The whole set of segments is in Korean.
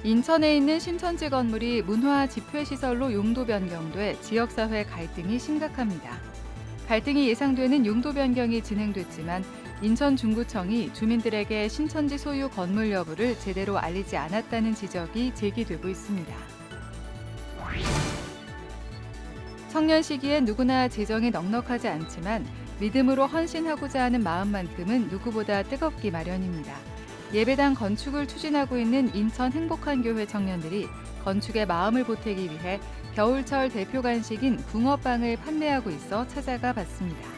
인천에 있는 신천지 건물이 문화 집회시설로 용도 변경돼 지역사회 갈등이 심각합니다. 갈등이 예상되는 용도 변경이 진행됐지만 인천중구청이 주민들에게 신천지 소유 건물 여부를 제대로 알리지 않았다는 지적이 제기되고 있습니다. 청년 시기엔 누구나 재정이 넉넉하지 않지만 믿음으로 헌신하고자 하는 마음만큼은 누구보다 뜨겁기 마련입니다. 예배당 건축을 추진하고 있는 인천 행복한교회 청년들이 건축에 마음을 보태기 위해 겨울철 대표 간식인 붕어빵을 판매하고 있어 찾아가 봤습니다.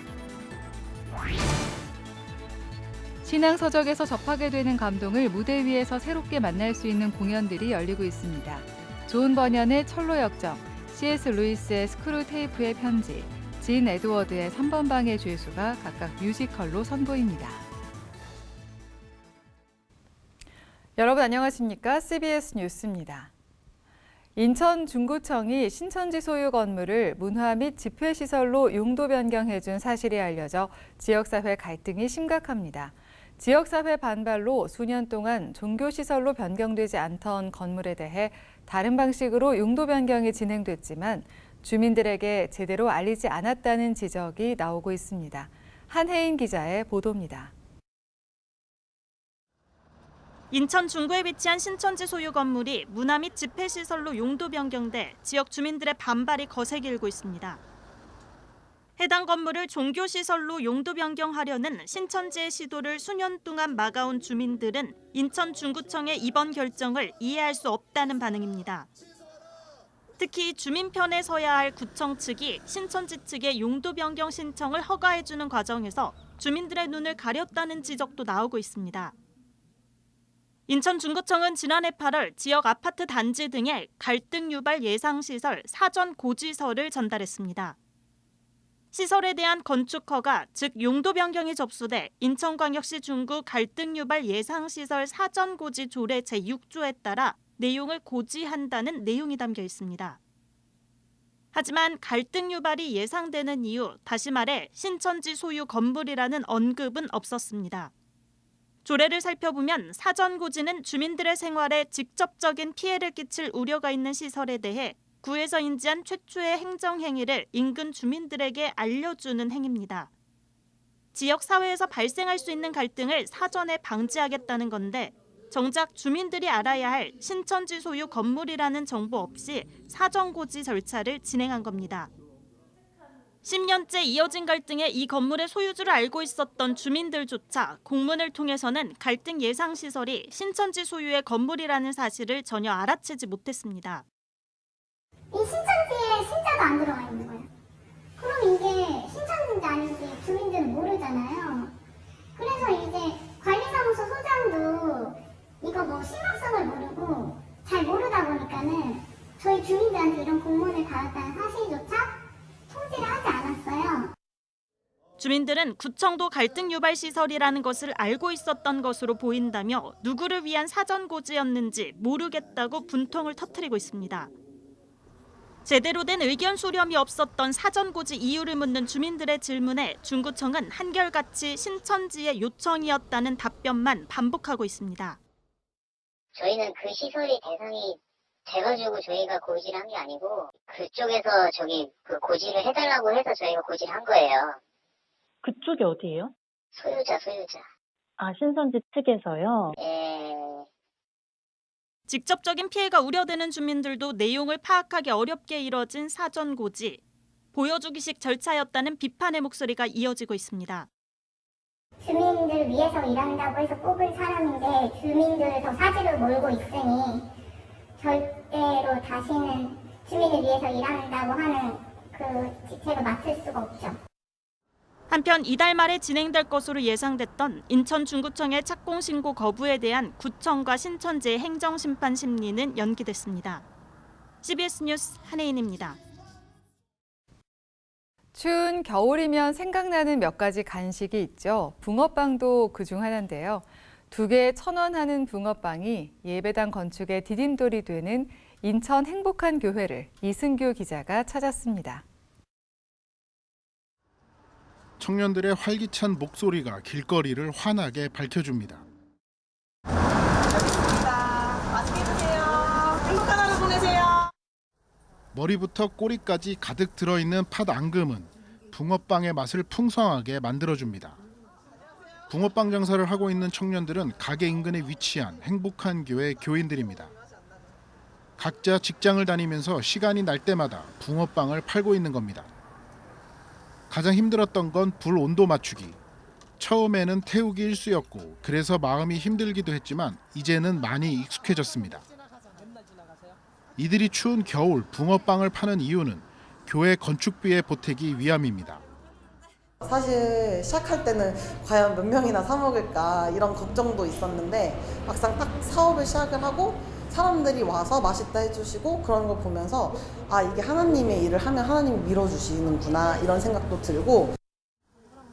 신앙서적에서 접하게 되는 감동을 무대 위에서 새롭게 만날 수 있는 공연들이 열리고 있습니다. 존 버년의 철로 역정, C.S. 루이스의 스크루 테이프의 편지, 진 에드워드의 3번 방의 죄수가 각각 뮤지컬로 선보입니다. 여러분 안녕하십니까? CBS 뉴스입니다. 인천 중구청이 신천지 소유 건물을 문화 및 집회시설로 용도 변경해준 사실이 알려져 지역사회 갈등이 심각합니다. 지역사회 반발로 수년 동안 종교시설로 변경되지 않던 건물에 대해 다른 방식으로 용도 변경이 진행됐지만 주민들에게 제대로 알리지 않았다는 지적이 나오고 있습니다. 한혜인 기자의 보도입니다. 인천 중구에 위치한 신천지 소유 건물이 문화 및 집회시설로 용도 변경돼 지역 주민들의 반발이 거세게 일고 있습니다. 해당 건물을 종교시설로 용도 변경하려는 신천지의 시도를 수년 동안 막아온 주민들은 인천 중구청의 이번 결정을 이해할 수 없다는 반응입니다. 특히 주민 편에 서야 할 구청 측이 신천지 측의 용도 변경 신청을 허가해주는 과정에서 주민들의 눈을 가렸다는 지적도 나오고 있습니다. 인천 중구청은 지난해 8월 지역 아파트 단지 등에 갈등 유발 예상시설 사전 고지서를 전달했습니다. 시설에 대한 건축 허가, 즉 용도 변경이 접수돼 인천광역시 중구 갈등 유발 예상시설 사전 고지 조례 제6조에 따라 내용을 고지한다는 내용이 담겨 있습니다. 하지만 갈등 유발이 예상되는 이유, 다시 말해 신천지 소유 건물이라는 언급은 없었습니다. 조례를 살펴보면 사전 고지는 주민들의 생활에 직접적인 피해를 끼칠 우려가 있는 시설에 대해 구에서 인지한 최초의 행정 행위를 인근 주민들에게 알려주는 행위입니다. 지역 사회에서 발생할 수 있는 갈등을 사전에 방지하겠다는 건데 정작 주민들이 알아야 할 신천지 소유 건물이라는 정보 없이 사전 고지 절차를 진행한 겁니다. 10년째 이어진 갈등에 이 건물의 소유주를 알고 있었던 주민들조차 공문을 통해서는 갈등 예상 시설이 신천지 소유의 건물이라는 사실을 전혀 알아채지 못했습니다. 이 신천지에 신자도 안 들어가 있는 거예요. 그럼 이게 신천지인지 아닌지 주민들은 모르잖아요. 그래서 이제 관리사무소 소장도 이거 뭐 심각성을 모르고 잘 모르다 보니까는 저희 주민들한테 이런 공문을 받았다는 사실조차 통지를 하지 않았어요. 주민들은 구청도 갈등 유발 시설이라는 것을 알고 있었던 것으로 보인다며 누구를 위한 사전 고지였는지 모르겠다고 분통을 터뜨리고 있습니다. 제대로 된 의견 수렴이 없었던 사전 고지 이유를 묻는 주민들의 질문에 중구청은 한결같이 신천지의 요청이었다는 답변만 반복하고 있습니다. 저희는 그 시설이 대상이 돼가지고 저희가 고지를 한 게 아니고 그쪽에서 그 고지를 해달라고 해서 저희가 고지를 한 거예요. 그쪽이 어디예요? 소유자. 아, 신천지 측에서요? 예. 직접적인 피해가 우려되는 주민들도 내용을 파악하기 어렵게 이뤄진 사전 고지. 보여주기식 절차였다는 비판의 목소리가 이어지고 있습니다. 주민들을 위해서 일한다고 해서 뽑은 사람인데 주민들을 더 사지로 몰고 있으니 절대로 다시는 주민을 위해서 일한다고 하는 그 직책을 맡을 수가 없죠. 한편 이달 말에 진행될 것으로 예상됐던 인천 중구청의 착공 신고 거부에 대한 구청과 신천지의 행정심판 심리는 연기됐습니다. CBS 뉴스 한혜인입니다. 추운 겨울이면 생각나는 몇 가지 간식이 있죠. 붕어빵도 그중 하나인데요. 2개에 1,000원 하는 붕어빵이 예배당 건축의 디딤돌이 되는 인천 행복한 교회를 이승규 기자가 찾았습니다. 청년들의 활기찬 목소리가 길거리를 환하게 밝혀줍니다. 알겠습니다. 맛있게 드세요. 머리부터 꼬리까지 가득 들어있는 팥 앙금은 붕어빵의 맛을 풍성하게 만들어줍니다. 붕어빵 장사를 하고 있는 청년들은 가게 인근에 위치한 행복한 교회 교인들입니다. 각자 직장을 다니면서 시간이 날 때마다 붕어빵을 팔고 있는 겁니다. 가장 힘들었던 건 불 온도 맞추기. 처음에는 태우기 일쑤였고 그래서 마음이 힘들기도 했지만 이제는 많이 익숙해졌습니다. 이들이 추운 겨울 붕어빵을 파는 이유는 교회 건축비에 보태기 위함입니다. 사실 시작할 때는 과연 몇 명이나 사 먹을까 이런 걱정도 있었는데 막상 딱 사업을 시작을 하고 사람들이 와서 맛있다 해주시고 그런 걸 보면서 아, 이게 하나님의 일을 하면 하나님이 밀어주시는구나 이런 생각도 들고.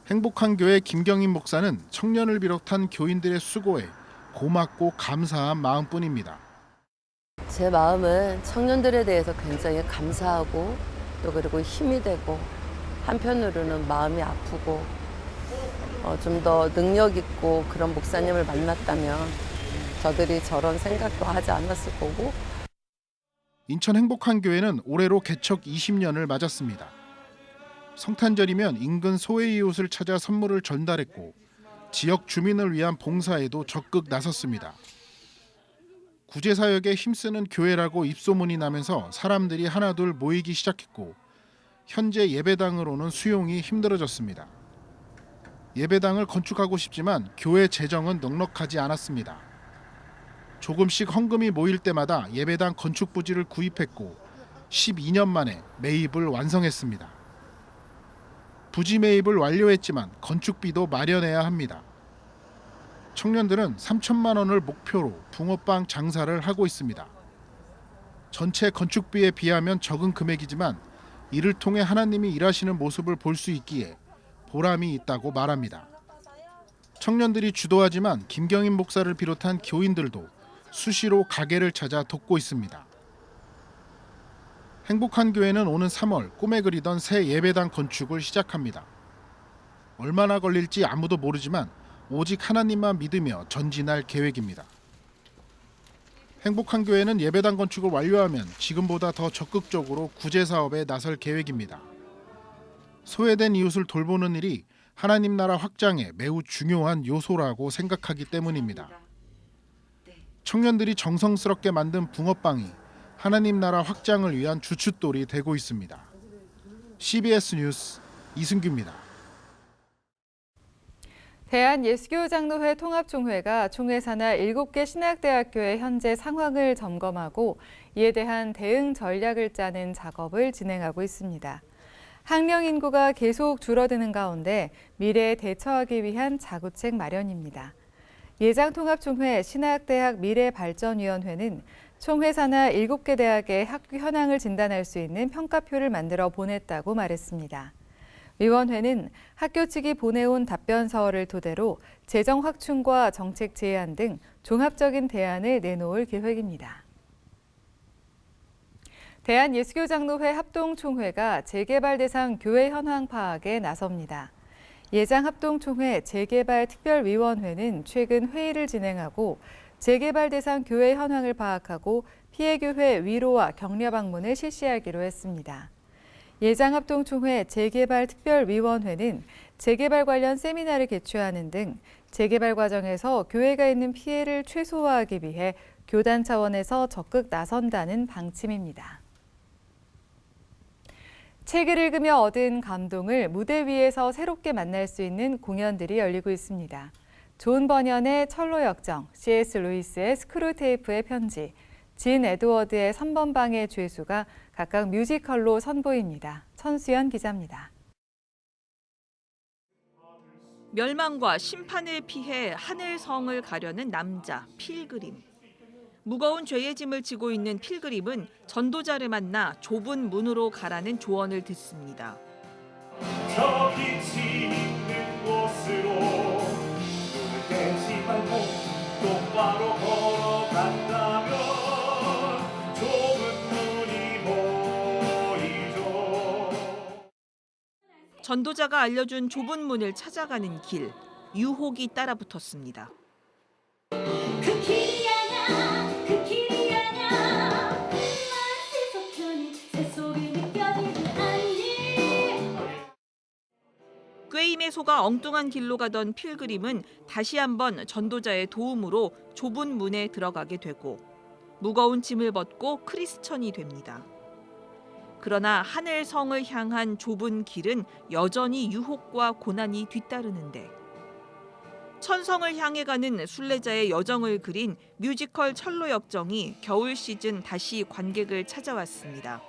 행복한 교회 김경인 목사는 청년을 비롯한 교인들의 수고에 고맙고 감사한 마음뿐입니다. 제 마음은 청년들에 대해서 굉장히 감사하고 또 그리고 힘이 되고 한편으로는 마음이 아프고 좀 더 능력 있고 그런 목사님을 만났다면 저들이 저런 생각도 하지 않았을 거고. 인천 행복한 교회는 올해로 개척 20년을 맞았습니다. 성탄절이면 인근 소외 이웃을 찾아 선물을 전달했고 지역 주민을 위한 봉사에도 적극 나섰습니다. 구제사역에 힘쓰는 교회라고 입소문이 나면서 사람들이 하나둘 모이기 시작했고 현재 예배당으로는 수용이 힘들어졌습니다. 예배당을 건축하고 싶지만 교회 재정은 넉넉하지 않았습니다. 조금씩 헌금이 모일 때마다 예배당 건축 부지를 구입했고 12년 만에 매입을 완성했습니다. 부지 매입을 완료했지만 건축비도 마련해야 합니다. 청년들은 3천만 원을 목표로 붕어빵 장사를 하고 있습니다. 전체 건축비에 비하면 적은 금액이지만 이를 통해 하나님이 일하시는 모습을 볼 수 있기에 보람이 있다고 말합니다. 청년들이 주도하지만 김경인 목사를 비롯한 교인들도 수시로 가게를 찾아 돕고 있습니다. 행복한 교회는 오는 3월 꿈에 그리던 새 예배당 건축을 시작합니다. 얼마나 걸릴지 아무도 모르지만 오직 하나님만 믿으며 전진할 계획입니다. 행복한 교회는 예배당 건축을 완료하면 지금보다 더 적극적으로 구제 사업에 나설 계획입니다. 소외된 이웃을 돌보는 일이 하나님 나라 확장에 매우 중요한 요소라고 생각하기 때문입니다. 청년들이 정성스럽게 만든 붕어빵이 하나님 나라 확장을 위한 주춧돌이 되고 있습니다. CBS 뉴스 이승규입니다. 대한예수교장로회 통합총회가 총회 산하 7개 신학대학교의 현재 상황을 점검하고 이에 대한 대응 전략을 짜는 작업을 진행하고 있습니다. 학령 인구가 계속 줄어드는 가운데 미래에 대처하기 위한 자구책 마련입니다. 예장통합총회 신학대학 미래발전위원회는 총회 산하 7개 대학의 학교 현황을 진단할 수 있는 평가표를 만들어 보냈다고 말했습니다. 위원회는 학교 측이 보내온 답변서를 토대로 재정 확충과 정책 제안 등 종합적인 대안을 내놓을 계획입니다. 대한예수교장로회 합동총회가 재개발 대상 교회 현황 파악에 나섭니다. 예장합동총회 재개발특별위원회는 최근 회의를 진행하고 재개발 대상 교회 현황을 파악하고 피해교회 위로와 격려 방문을 실시하기로 했습니다. 예장합동총회 재개발특별위원회는 재개발 관련 세미나를 개최하는 등 재개발 과정에서 교회가 있는 피해를 최소화하기 위해 교단 차원에서 적극 나선다는 방침입니다. 책을 읽으며 얻은 감동을 무대 위에서 새롭게 만날 수 있는 공연들이 열리고 있습니다. 존 버년의 철로 역정, C.S. 루이스의 스크루테이프의 편지, 진 에드워드의 3번 방의 죄수가 각각 뮤지컬로 선보입니다. 천수연 기자입니다. 멸망과 심판을 피해 하늘성을 가려는 남자, 필그림. 무거운 죄의 짐을 지고 있는 필그림은 전도자를 만나 좁은 문으로 가라는 조언을 듣습니다. 저 빛이 있는 곳으로 눈을 떼지 말고 똑바로 걸어간다면 좁은 문이 보이죠. 전도자가 알려준 좁은 문을 찾아가는 길, 유혹이 따라붙었습니다. 그 길이 아냐 그 길이 아냐 그 말 세속편이 세속 땅에 속아 엉뚱한 길로 가던 필그림은 다시 한번 전도자의 도움으로 좁은 문에 들어가게 되고 무거운 짐을 벗고 크리스천이 됩니다. 그러나 하늘성을 향한 좁은 길은 여전히 유혹과 고난이 뒤따르는데 천성을 향해 가는 순례자의 여정을 그린 뮤지컬 철로 역정이 겨울 시즌 다시 관객을 찾아왔습니다.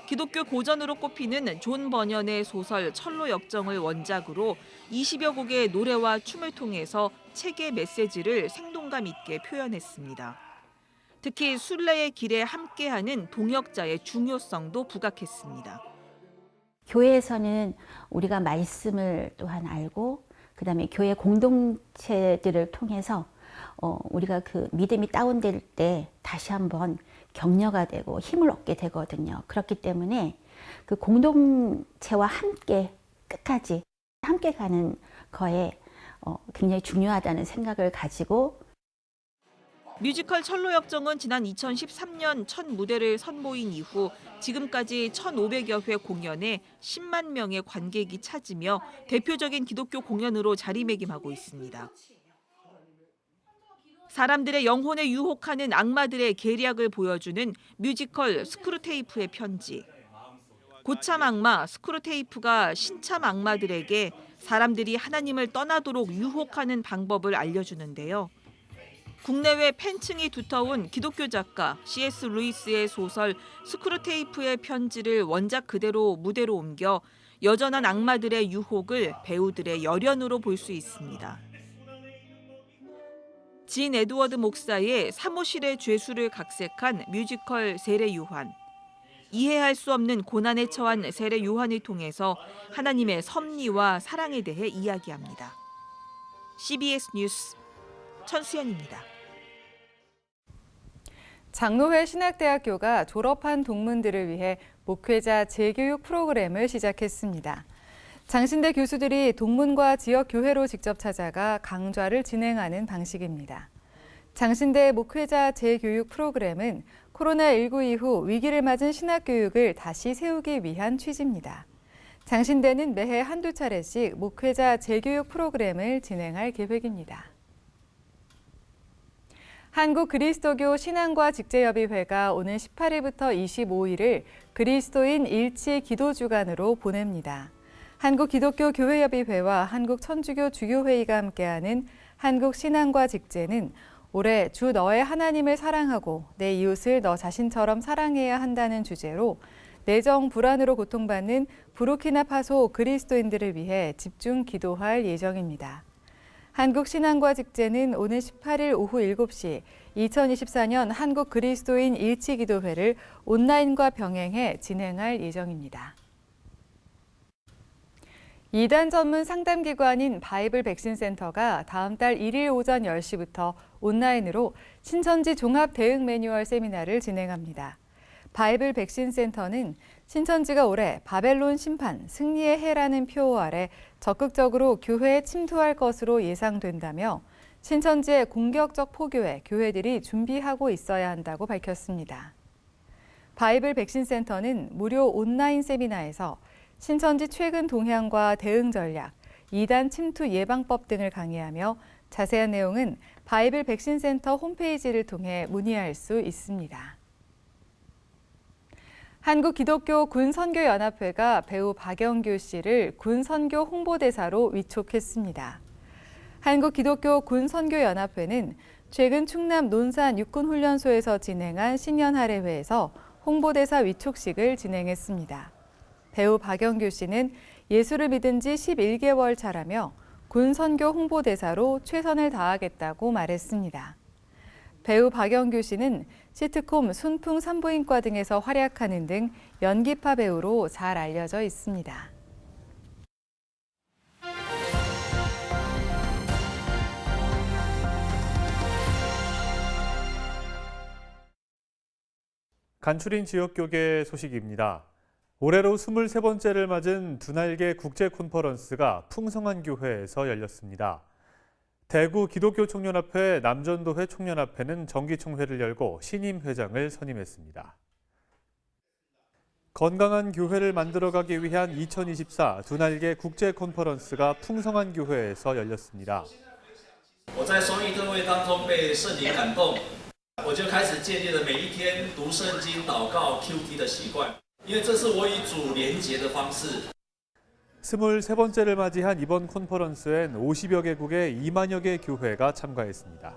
기독교 고전으로 꼽히는 존 버년의 소설 철로 역정을 원작으로 20여 곡의 노래와 춤을 통해서 책의 메시지를 생동감 있게 표현했습니다. 특히 순례의 길에 함께하는 동역자의 중요성도 부각했습니다. 교회에서는 우리가 말씀을 또한 알고 그다음에 교회 공동체들을 통해서 우리가 그 믿음이 다운될 때 다시 한번 격려가 되고 힘을 얻게 되거든요. 그렇기 때문에 그 공동체와 함께 끝까지 함께 가는 거에 굉장히 중요하다는 생각을 가지고 뮤지컬 철로 역정은 지난 2013년 첫 무대를 선보인 이후 지금까지 1,500여 회 공연에 10만 명의 관객이 찾으며 대표적인 기독교 공연으로 자리매김하고 있습니다. 사람들의 영혼에 유혹하는 악마들의 계략을 보여주는 뮤지컬 스크루테이프의 편지. 고참 악마 스크루테이프가 신참 악마들에게 사람들이 하나님을 떠나도록 유혹하는 방법을 알려주는데요. 국내외 팬층이 두터운 기독교 작가 C.S. 루이스의 소설 스크루테이프의 편지를 원작 그대로 무대로 옮겨 여전한 악마들의 유혹을 배우들의 열연으로 볼 수 있습니다. 진 에드워드 목사의 사무실의 죄수를 각색한 뮤지컬 세례 요한. 이해할 수 없는 고난에 처한 세례 요한을 통해서 하나님의 섭리와 사랑에 대해 이야기합니다. CBS 뉴스 천수연입니다. 장로회 신학대학교가 졸업한 동문들을 위해 목회자 재교육 프로그램을 시작했습니다. 장신대 교수들이 동문과 지역 교회로 직접 찾아가 강좌를 진행하는 방식입니다. 장신대 목회자 재교육 프로그램은 코로나19 이후 위기를 맞은 신학교육을 다시 세우기 위한 취지입니다. 장신대는 매해 한두 차례씩 목회자 재교육 프로그램을 진행할 계획입니다. 한국 그리스도교 신앙과 직제협의회가 오는 18일부터 25일을 그리스도인 일치 기도 주간으로 보냅니다. 한국 기독교 교회협의회와 한국 천주교 주교회의가 함께하는 한국 신앙과 직제는 올해 주 너의 하나님을 사랑하고 내 이웃을 너 자신처럼 사랑해야 한다는 주제로 내정 불안으로 고통받는 부르키나파소 그리스도인들을 위해 집중 기도할 예정입니다. 한국 신앙과 직제는 오늘 18일 오후 7시 2024년 한국 그리스도인 일치기도회를 온라인과 병행해 진행할 예정입니다. 이단 전문 상담기관인 바이블 백신센터가 다음 달 1일 오전 10시부터 온라인으로 신천지 종합 대응 매뉴얼 세미나를 진행합니다. 바이블 백신센터는 신천지가 올해 바벨론 심판, 승리의 해라는 표어 아래 적극적으로 교회에 침투할 것으로 예상된다며 신천지의 공격적 포교에 교회들이 준비하고 있어야 한다고 밝혔습니다. 바이블 백신센터는 무료 온라인 세미나에서 신천지 최근 동향과 대응 전략, 이단 침투 예방법 등을 강의하며 자세한 내용은 바이블 백신센터 홈페이지를 통해 문의할 수 있습니다. 한국기독교 군선교연합회가 배우 박영규 씨를 군선교 홍보대사로 위촉했습니다. 한국기독교 군선교연합회는 최근 충남 논산 육군훈련소에서 진행한 신년할애회에서 홍보대사 위촉식을 진행했습니다. 배우 박영규 씨는 예수를 믿은 지 11개월 차라며 군선교 홍보대사로 최선을 다하겠다고 말했습니다. 배우 박영규 씨는 시트콤 순풍 산부인과 등에서 활약하는 등 연기파 배우로 잘 알려져 있습니다. 간추린 지역교계 소식입니다. 올해로 23번째를 맞은 두날개 국제 컨퍼런스가 풍성한 교회에서 열렸습니다. 대구 기독교 총연합회 남전도회 총연합회는 정기총회를 열고 신임 회장을 선임했습니다. 건강한 교회를 만들어가기 위한 2024 두 날개 국제 컨퍼런스가 풍성한 교회에서 열렸습니다. 我在受益特会当中被圣灵感动，我就开始建立了每一天读圣经、祷告、QT 的习惯，因为这是我与主连结的方式。 23번째를 맞이한 이번 컨퍼런스엔 50여 개국의 2만여 개 교회가 참가했습니다.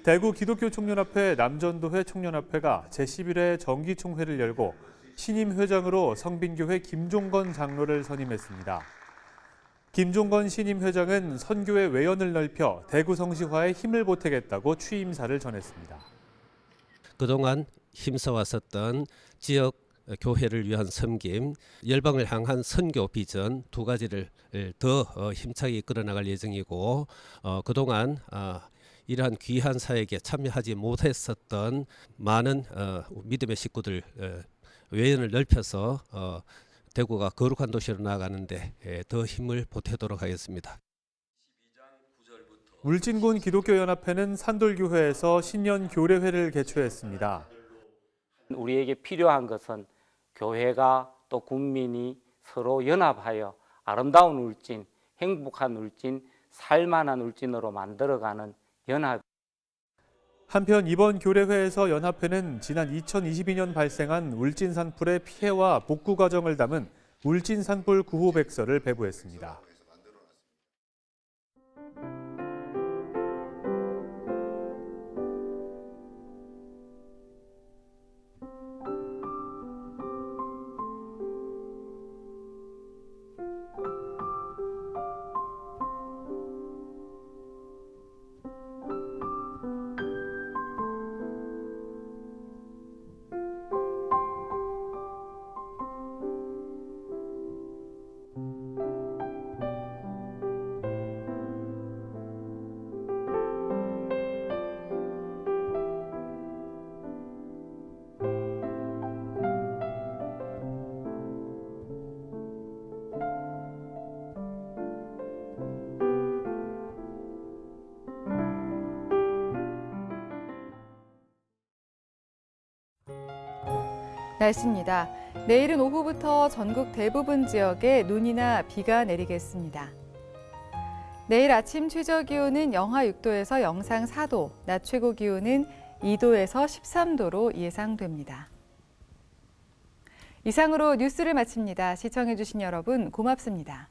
대구 기독교 총연합회 남전도회 총연합회가 제11회 정기총회를 열고 신임 회장으로 성빈교회 김종건 장로를 선임했습니다. 김종건 신임 회장은 선교의 외연을 넓혀 대구 성시화에 힘을 보태겠다고 취임사를 전했습니다. 그동안 힘써왔었던 지역 교회를 위한 섬김, 열방을 향한 선교 비전 두 가지를 더 힘차게 끌어나갈 예정이고 그동안 이러한 귀한 사역에 참여하지 못했었던 많은 믿음의 식구들 외연을 넓혀서 대구가 거룩한 도시로 나아가는데 더 힘을 보태도록 하겠습니다. 울진군 기독교연합회는 산돌교회에서 신년 교례회를 개최했습니다. 우리에게 필요한 것은 교회가 또 국민이 서로 연합하여 아름다운 울진, 행복한 울진, 살만한 울진으로 만들어가는 연합. 한편 이번 교례회에서 연합회는 지난 2022년 발생한 울진 산불의 피해와 복구 과정을 담은 울진 산불 구호 백서를 배부했습니다. 날씨입니다. 내일은 오후부터 전국 대부분 지역에 눈이나 비가 내리겠습니다. 내일 아침 최저기온은 영하 6도에서 영상 4도, 낮 최고 기온은 2도에서 13도로 예상됩니다. 이상으로 뉴스를 마칩니다. 시청해주신 여러분 고맙습니다.